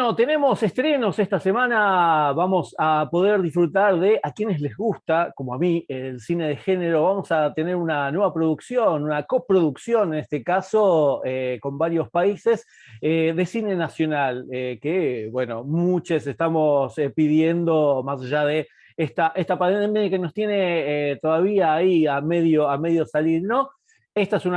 Bueno, tenemos estrenos esta semana, vamos a poder disfrutar de, a quienes les gusta, como a mí, el cine de género. Vamos a tener una nueva producción, una coproducción en este caso, con varios países, de cine nacional, que, bueno, muchos estamos pidiendo, más allá de esta pandemia que nos tiene todavía ahí a medio salir, ¿no? Esta es un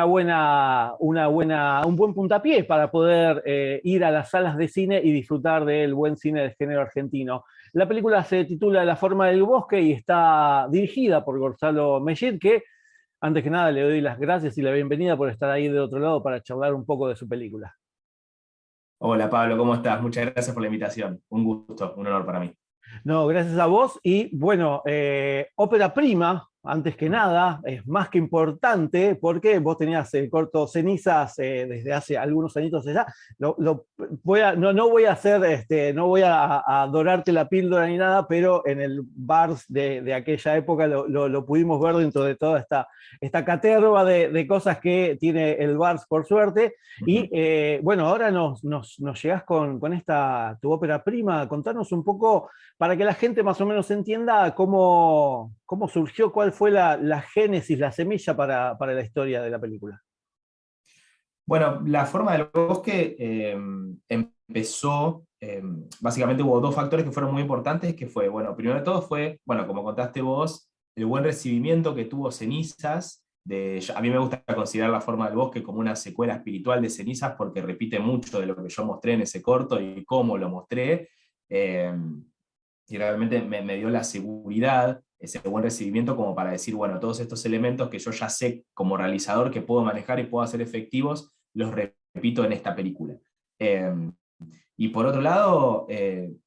buen puntapié para poder ir a las salas de cine y disfrutar del buen cine de género argentino. La película se titula La forma del bosque y está dirigida por Gonzalo Mellet, que antes que nada le doy las gracias y la bienvenida por estar ahí de otro lado para charlar un poco de su película. Hola Pablo, ¿cómo estás? Muchas gracias por la invitación. Un gusto, un honor para mí. No, gracias a vos. Y bueno, ópera prima, antes que nada, es más que importante porque vos tenías el corto Cenizas desde hace algunos añitos allá. No voy a hacer, no voy a dorarte la píldora ni nada, pero en el Bars de aquella época lo pudimos ver dentro de toda esta caterva de cosas que tiene el Bars, por suerte. Y Ujú. bueno, ahora nos llegás con tu ópera prima. Contanos un poco para que la gente más o menos entienda cómo surgió, cuál fue la génesis, la semilla para la historia de la película. Bueno, La forma del bosque empezó, básicamente hubo dos factores que fueron muy importantes, que fue, bueno, primero de todo fue, bueno, como contaste vos, el buen recibimiento que tuvo Cenizas. A mí me gusta considerar La forma del bosque como una secuela espiritual de Cenizas porque repite mucho de lo que yo mostré en ese corto y cómo lo mostré. Eh, y realmente me dio la seguridad, ese buen recibimiento como para decir, bueno, todos estos elementos que yo ya sé como realizador que puedo manejar y puedo hacer efectivos, los repito en esta película. Eh, y por otro lado,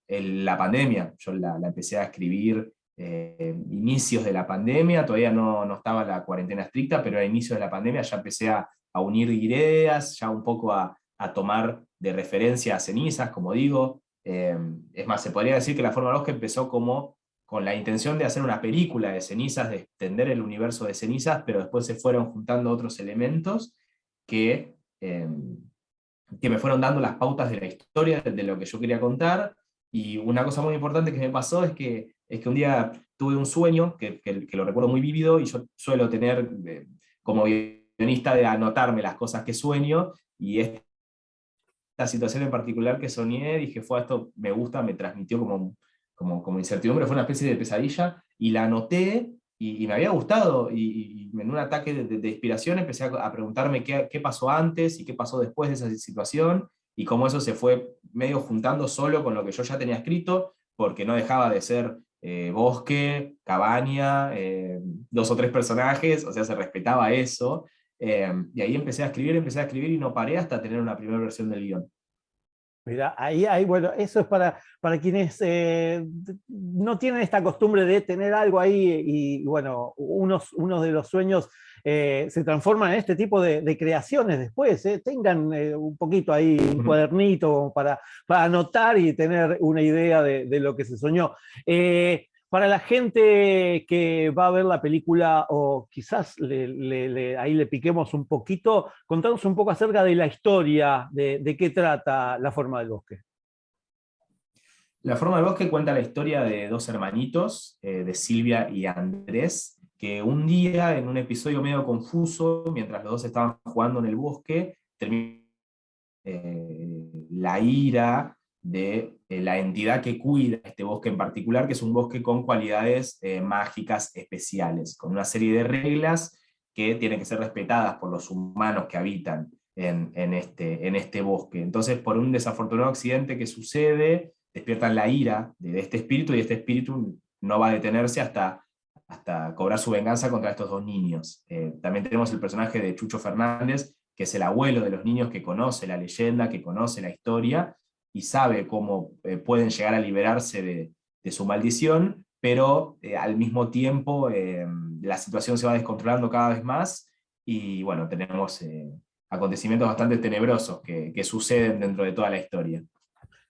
la pandemia, yo la empecé a escribir inicios de la pandemia, todavía no estaba la cuarentena estricta, pero a inicios de la pandemia ya empecé a unir ideas, ya un poco a tomar de referencia a Cenizas, como digo. Es más, se podría decir que La forma 2 que empezó como con la intención de hacer una película de Cenizas, de extender el universo de Cenizas, pero después se fueron juntando otros elementos que, eh, que me fueron dando las pautas de la historia, de lo que yo quería contar. Y una cosa muy importante que me pasó es que un día tuve un sueño que lo recuerdo muy vívido, y yo suelo tener como guionista de anotarme las cosas que sueño, y esta situación en particular que soñé, dije, fue esto, me gusta, me transmitió como incertidumbre, fue una especie de pesadilla, y la anoté, y me había gustado, y en un ataque de inspiración empecé a preguntarme qué pasó antes y qué pasó después de esa situación, y cómo eso se fue medio juntando solo con lo que yo ya tenía escrito, porque no dejaba de ser bosque, cabaña, dos o tres personajes, o sea, se respetaba eso. Y ahí empecé a escribir y no paré hasta tener una primera versión del guión. Mira, bueno, eso es para quienes no tienen esta costumbre de tener algo ahí y bueno, unos de los sueños se transforman en este tipo de creaciones después. Tengan un poquito ahí un cuadernito para anotar y tener una idea de lo que se soñó. Para la gente que va a ver la película, o quizás ahí le piquemos un poquito, contanos un poco acerca de la historia, de qué trata La forma del bosque. La forma del bosque cuenta la historia de dos hermanitos, de Silvia y Andrés, que un día, en un episodio medio confuso, mientras los dos estaban jugando en el bosque, termina la ira de la entidad que cuida este bosque en particular, que es un bosque con cualidades mágicas especiales, con una serie de reglas que tienen que ser respetadas por los humanos que habitan en este bosque. Entonces, por un desafortunado accidente que sucede, despiertan la ira de este espíritu, y este espíritu no va a detenerse hasta cobrar su venganza contra estos dos niños. También tenemos el personaje de Chucho Fernández, que es el abuelo de los niños, que conoce la leyenda, que conoce la historia y sabe cómo pueden llegar a liberarse de su maldición, pero al mismo tiempo la situación se va descontrolando cada vez más, y bueno, tenemos acontecimientos bastante tenebrosos que suceden dentro de toda la historia.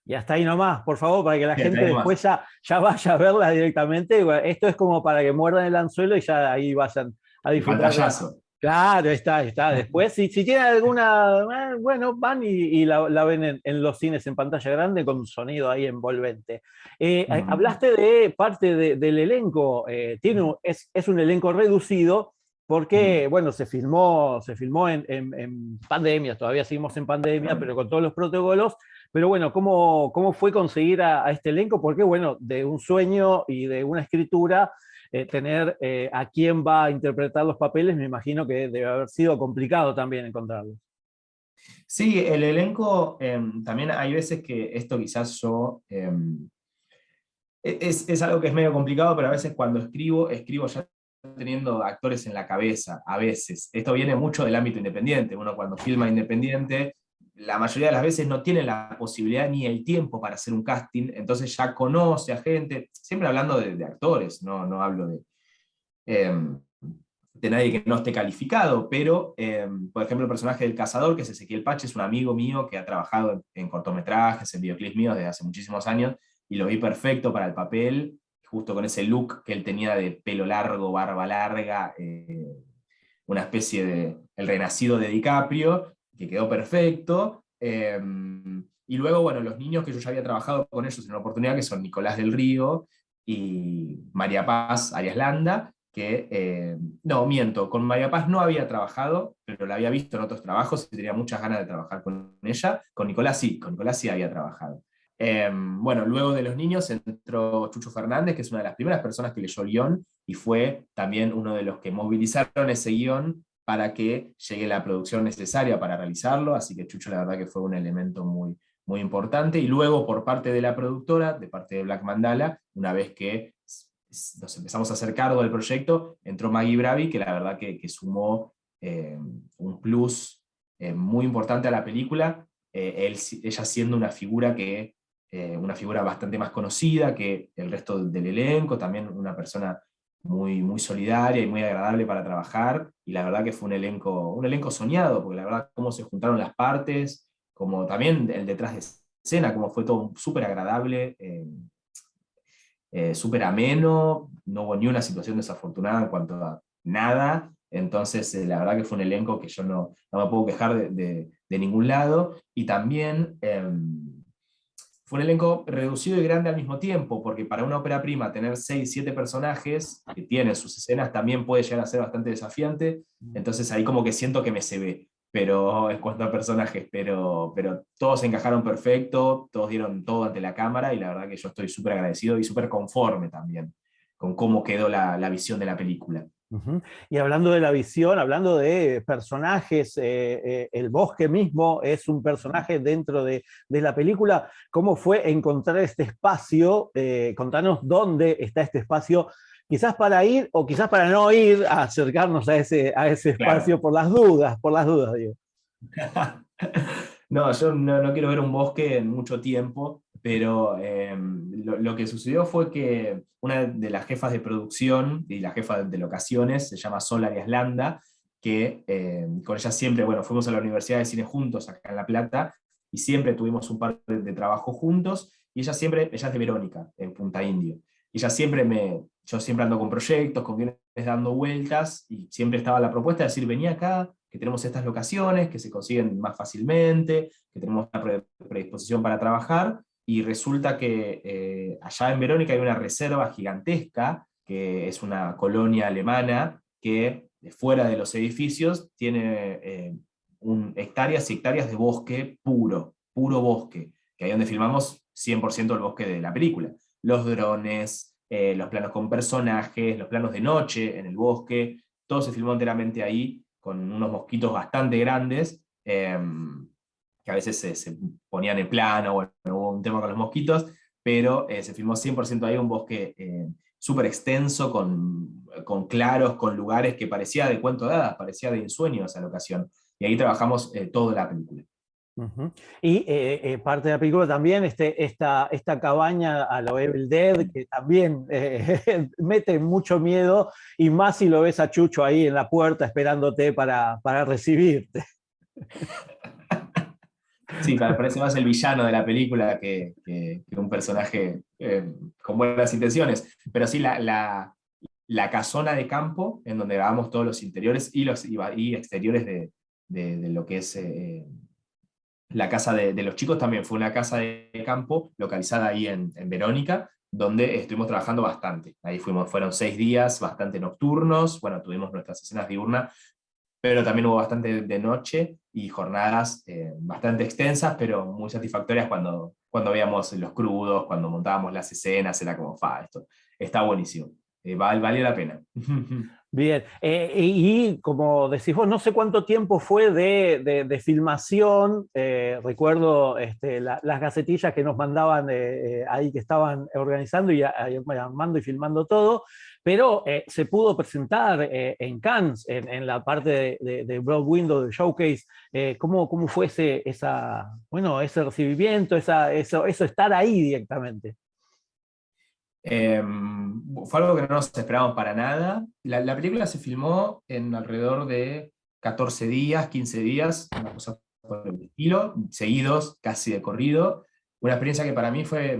Y hasta ahí nomás, por favor, para que la Y hasta gente ahí nomás. después ya vaya a verla directamente. Bueno, esto es como para que muerdan el anzuelo y ya ahí vayan a El disfrutar de, pantallazo. Claro, está. Después, si tienen alguna, bueno, van y la ven en los cines en pantalla grande con un sonido ahí envolvente. Mm. Hablaste de parte del elenco. Es un elenco reducido porque, Mm. bueno, se filmó en pandemia, todavía seguimos en pandemia, pero con todos los protocolos. Pero bueno, ¿cómo fue conseguir a este elenco? Porque, bueno, de un sueño y de una escritura tener a quién va a interpretar los papeles, me imagino que debe haber sido complicado también encontrarlos. Sí, el elenco, también hay veces que esto quizás yo, es algo que es medio complicado, pero a veces cuando escribo ya teniendo actores en la cabeza, a veces. Esto viene mucho del ámbito independiente. Uno cuando filma independiente, la mayoría de las veces no tiene la posibilidad ni el tiempo para hacer un casting, entonces ya conoce a gente, siempre hablando de actores, no hablo de nadie que no esté calificado, pero, por ejemplo, el personaje del cazador, que es Ezequiel Pache, es un amigo mío que ha trabajado en cortometrajes, en videoclips míos desde hace muchísimos años, y lo vi perfecto para el papel, justo con ese look que él tenía de pelo largo, barba larga, una especie de el renacido de DiCaprio, que quedó perfecto. Y luego, bueno, los niños que yo ya había trabajado con ellos en una oportunidad, que son Nicolás del Río y María Paz Arias Landa, que, no, miento, con María Paz no había trabajado, pero la había visto en otros trabajos y tenía muchas ganas de trabajar con ella. Con Nicolás sí había trabajado. Bueno, luego de los niños entró Chucho Fernández, que es una de las primeras personas que leyó el guión y fue también uno de los que movilizaron ese guión para que llegue la producción necesaria para realizarlo, así que Chucho la verdad que fue un elemento muy, muy importante. Y luego por parte de la productora, de parte de Black Mandala, una vez que nos empezamos a hacer cargo del proyecto, entró Maggie Bravi, que la verdad que sumó un plus muy importante a la película, ella siendo una figura bastante más conocida que el resto del elenco, también una persona muy, muy solidaria y muy agradable para trabajar, y la verdad que fue un elenco soñado, porque la verdad cómo se juntaron las partes, como también el detrás de escena, como fue todo súper agradable, súper ameno, no hubo ni una situación desafortunada en cuanto a nada, entonces la verdad que fue un elenco que yo no me puedo quejar de ningún lado, y también fue un elenco reducido y grande al mismo tiempo, porque para una ópera prima tener 6 7 personajes que tienen sus escenas también puede llegar a ser bastante desafiante, entonces ahí como que siento que me se ve, pero en cuanto a personajes, pero todos encajaron perfecto, todos dieron todo ante la cámara, y la verdad que yo estoy súper agradecido y súper conforme también con cómo quedó la visión de la película. Ujú. Y hablando de la visión, hablando de personajes, el bosque mismo es un personaje dentro de la película. ¿Cómo fue encontrar este espacio? Contanos dónde está este espacio, quizás para ir o quizás para no ir a acercarnos a ese Claro. espacio por las dudas, digo. No, yo no quiero ver un bosque en mucho tiempo, pero lo que sucedió fue que una de las jefas de producción y la jefa de locaciones se llama Sol Arias Landa, que con ella siempre, bueno, fuimos a la Universidad de Cine juntos acá en La Plata y siempre tuvimos un par de trabajo juntos, y ella es de Verónica, en Punta Indio. Y yo siempre ando con proyectos, con guiones dando vueltas, y siempre estaba la propuesta de decir, vení acá, que tenemos estas locaciones, que se consiguen más fácilmente, que tenemos una predisposición para trabajar, y resulta que allá en Verónica hay una reserva gigantesca, que es una colonia alemana, que fuera de los edificios tiene hectáreas y hectáreas de bosque puro, puro bosque, que ahí donde filmamos 100% el bosque de la película. Los drones, los planos con personajes, los planos de noche en el bosque, todo se filmó enteramente ahí, con unos mosquitos bastante grandes, que a veces se ponían en plano, bueno, hubo un tema con los mosquitos, pero se filmó 100% ahí, un bosque súper extenso, con claros, con lugares que parecía de cuento de hadas, parecía de ensueño esa locación. Y ahí trabajamos toda la película. Ujú. Y parte de la película también, esta cabaña a lo Evil Dead, que también mete mucho miedo, y más si lo ves a Chucho ahí en la puerta esperándote para recibirte. Sí, parece más el villano de la película que un personaje con buenas intenciones. Pero sí, la la casona de campo, en donde grabamos todos los interiores y exteriores de lo que es la casa de los chicos. También fue una casa de campo localizada ahí en Verónica, donde estuvimos trabajando bastante. Ahí fueron 6 días bastante nocturnos, bueno, tuvimos nuestras escenas diurnas, pero también hubo bastante de noche y jornadas bastante extensas, pero muy satisfactorias cuando veíamos los crudos, cuando montábamos las escenas, era como, esto está buenísimo, valió la pena. Bien, y como decís vos, no sé cuánto tiempo fue de filmación. Recuerdo las gacetillas que nos mandaban ahí, que estaban organizando y armando y filmando todo, pero se pudo presentar en Cannes, en la parte de Broad Window, de Showcase. ¿Cómo fue ese recibimiento, eso estar ahí directamente? Fue algo que no nos esperábamos para nada. La película se filmó en alrededor de 14 días, 15 días, una cosa por el estilo, seguidos, casi de corrido. Una experiencia que para mí fue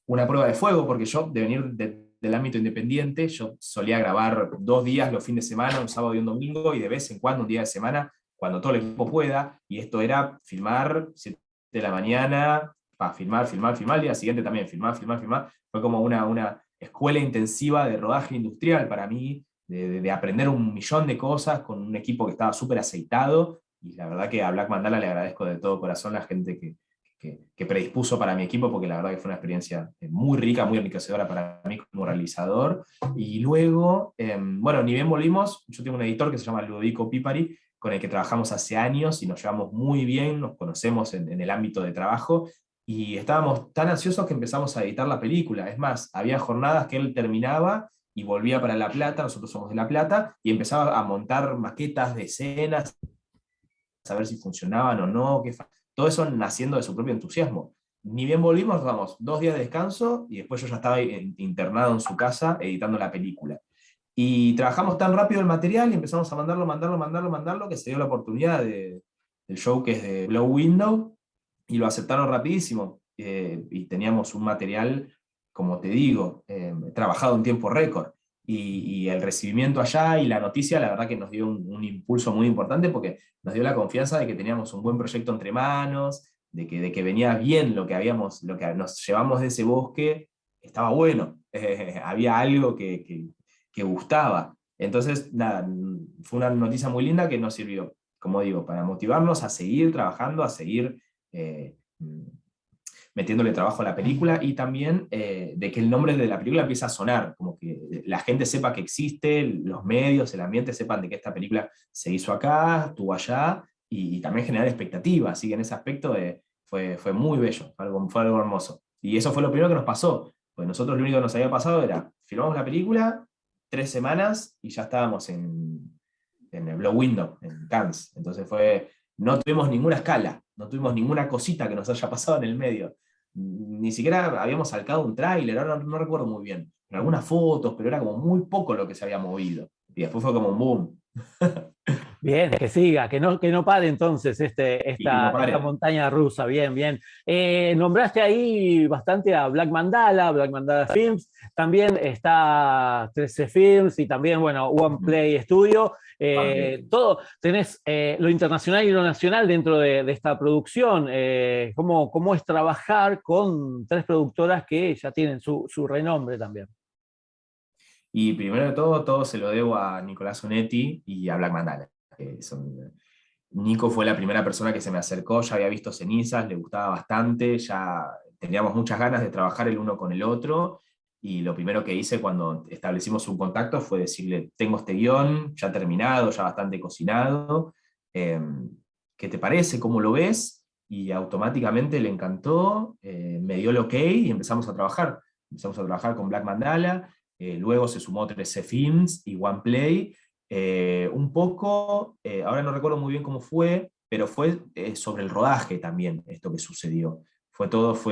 una prueba de fuego, porque yo, de venir del ámbito independiente, yo solía grabar 2 días los fines de semana, un sábado y un domingo, y de vez en cuando un día de semana, cuando todo el equipo pueda, y esto era filmar 7 de la mañana, para filmar, filmar, filmar, el día siguiente también, filmar, filmar, filmar. Fue como una escuela intensiva de rodaje industrial para mí, de aprender un millón de cosas con un equipo que estaba súper aceitado, y la verdad que a Black Mandala le agradezco de todo corazón la gente que predispuso para mi equipo, porque la verdad que fue una experiencia muy rica, muy enriquecedora para mí como realizador. Y luego, bueno, ni bien volvimos, yo tengo un editor que se llama Ludovico Pipari, con el que trabajamos hace años y nos llevamos muy bien, nos conocemos en el ámbito de trabajo, y estábamos tan ansiosos que empezamos a editar la película. Es más, había jornadas que él terminaba y volvía para La Plata, nosotros somos de La Plata, y empezaba a montar maquetas de escenas, a ver si funcionaban o no, todo eso naciendo de su propio entusiasmo. Ni bien volvimos, vamos, 2 días de descanso, y después yo ya estaba internado en su casa editando la película. Y trabajamos tan rápido el material y empezamos a mandarlo, mandarlo, mandarlo, mandarlo, que se dio la oportunidad del show que es de Blow Window, y lo aceptaron rapidísimo. Y teníamos un material, como te digo, trabajado en tiempo récord. Y el recibimiento allá y la noticia, la verdad que nos dio un impulso muy importante, porque nos dio la confianza de que teníamos un buen proyecto entre manos, de que venía bien lo que nos llevamos de ese bosque, estaba bueno. Había algo que gustaba. Entonces, nada, fue una noticia muy linda que nos sirvió, como digo, para motivarnos a seguir trabajando, a seguir eh, metiéndole trabajo a la película, y también de que el nombre de la película empieza a sonar, como que la gente sepa que existe, los medios, el ambiente sepan de que esta película se hizo acá, estuvo allá, y también generar expectativas. Así que en ese aspecto fue muy bello, fue algo hermoso. Y eso fue lo primero que nos pasó, pues nosotros lo único que nos había pasado era, filmamos la película, 3 semanas y ya estábamos en el Blow Window, en Cannes. Entonces no tuvimos ninguna escala, no tuvimos ninguna cosita que nos haya pasado en el medio. Ni siquiera habíamos sacado un tráiler, ahora no recuerdo muy bien. Algunas fotos, pero era como muy poco lo que se había movido. Y después fue como un boom. Bien, que siga, que no pare entonces Y que no esta pare. montaña rusa, bien, bien. Nombraste ahí bastante a Black Mandala, Black Mandala Films, también está 13 Films y también, bueno, One Play Studio. Tenés lo internacional y lo nacional dentro de esta producción. ¿Cómo es trabajar con 3 productoras que ya tienen su renombre también? Y primero de todo se lo debo a Nicolás Onetti y a Black Mandala. Nico fue la primera persona que se me acercó, ya había visto Cenizas, le gustaba bastante, ya teníamos muchas ganas de trabajar el uno con el otro, y lo primero que hice cuando establecimos un contacto fue decirle, tengo este guión ya terminado, ya bastante cocinado, eh, ¿qué te parece? ¿Cómo lo ves? Y automáticamente le encantó, me dio el ok y empezamos a trabajar. Empezamos a trabajar con Black Mandala, luego se sumó 13 Films y One Play, un poco, ahora no recuerdo muy bien cómo fue, pero fue sobre el rodaje también esto que sucedió.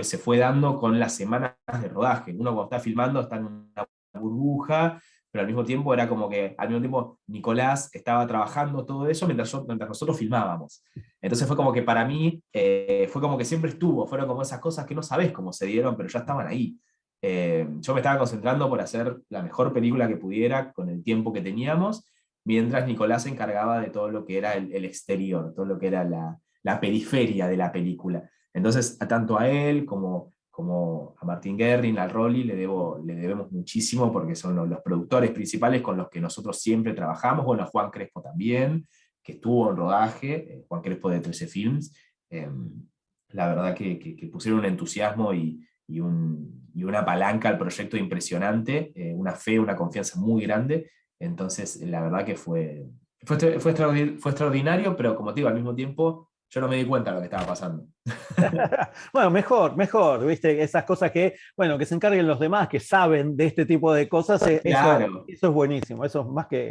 Se fue dando con las semanas de rodaje. Uno cuando está filmando está en una burbuja, pero al mismo tiempo era como que, al mismo tiempo Nicolás estaba trabajando todo eso mientras nosotros filmábamos. Entonces fue como que para mí, fue como que siempre estuvo, fueron como esas cosas que no sabes cómo se dieron, pero ya estaban ahí. Yo me estaba concentrando por hacer la mejor película que pudiera con el tiempo que teníamos, mientras Nicolás se encargaba de todo lo que era el exterior, todo lo que era la periferia de la película. Entonces, tanto a él como a Martín Guerrin, al Rolly, le debemos muchísimo porque son los productores principales con los que nosotros siempre trabajamos. Bueno, a Juan Crespo también, que estuvo en rodaje, Juan Crespo de 13 Films. La verdad que pusieron un entusiasmo y una palanca al proyecto impresionante, una fe, una confianza muy grande. Entonces, la verdad que fue extraordinario, pero como te digo, al mismo tiempo yo no me di cuenta de lo que estaba pasando. Bueno, mejor, ¿viste? Esas cosas que, bueno, que se encarguen los demás, que saben de este tipo de cosas, Claro. eso es buenísimo, eso es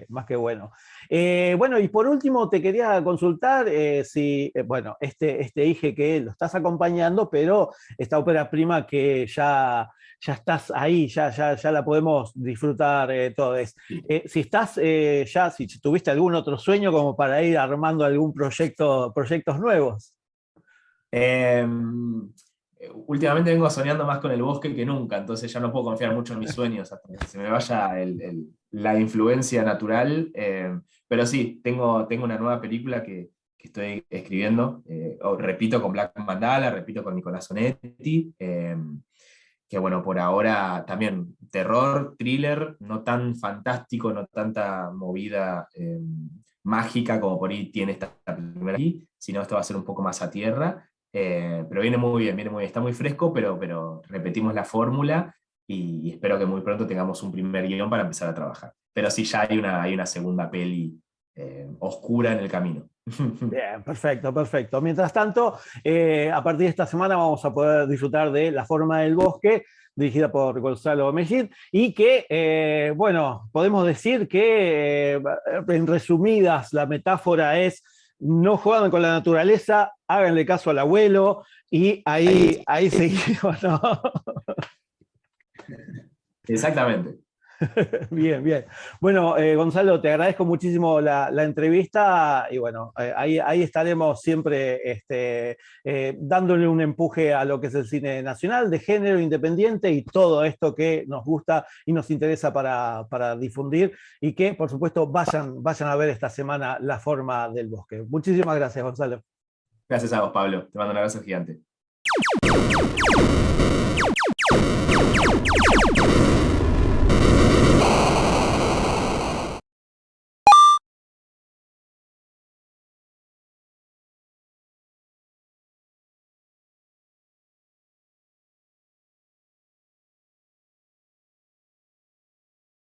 más que bueno. Bueno, y por último te quería consultar si, bueno, este IGE que lo estás acompañando, pero esta ópera prima que ya estás ahí, ya la podemos disfrutar todos. Sí. Si estás si tuviste algún otro sueño como para ir armando algún proyectos nuevos. Eh, Últimamente vengo soñando más con el bosque que nunca, entonces ya no puedo confiar mucho en mis sueños hasta que se me vaya la influencia natural. Pero sí, tengo una nueva película que estoy escribiendo, repito con Black Mandala, repito con Nicolás Sonetti, que bueno, por ahora también terror, thriller, no tan fantástico, no tanta movida mágica como por ahí tiene esta primera aquí, sino esto va a ser un poco más a tierra. Pero viene muy bien, está muy fresco, pero repetimos la fórmula y espero que muy pronto tengamos un primer guión para empezar a trabajar. Pero sí, ya hay una segunda peli oscura en el camino. Bien, perfecto. Mientras tanto, a partir de esta semana vamos a poder disfrutar de La forma del bosque, dirigida por Gonzalo Mejid, y que, bueno, podemos decir que, en resumidas, la metáfora es: no juegan con la naturaleza, háganle caso al abuelo, y ahí seguimos, ¿no? Exactamente. Bien. Bueno, Gonzalo, te agradezco muchísimo la entrevista y bueno, ahí estaremos siempre dándole un empuje a lo que es el cine nacional, de género independiente y todo esto que nos gusta y nos interesa para difundir y que, por supuesto, vayan a ver esta semana La forma del bosque. Muchísimas gracias, Gonzalo. Gracias a vos, Pablo. Te mando un abrazo gigante.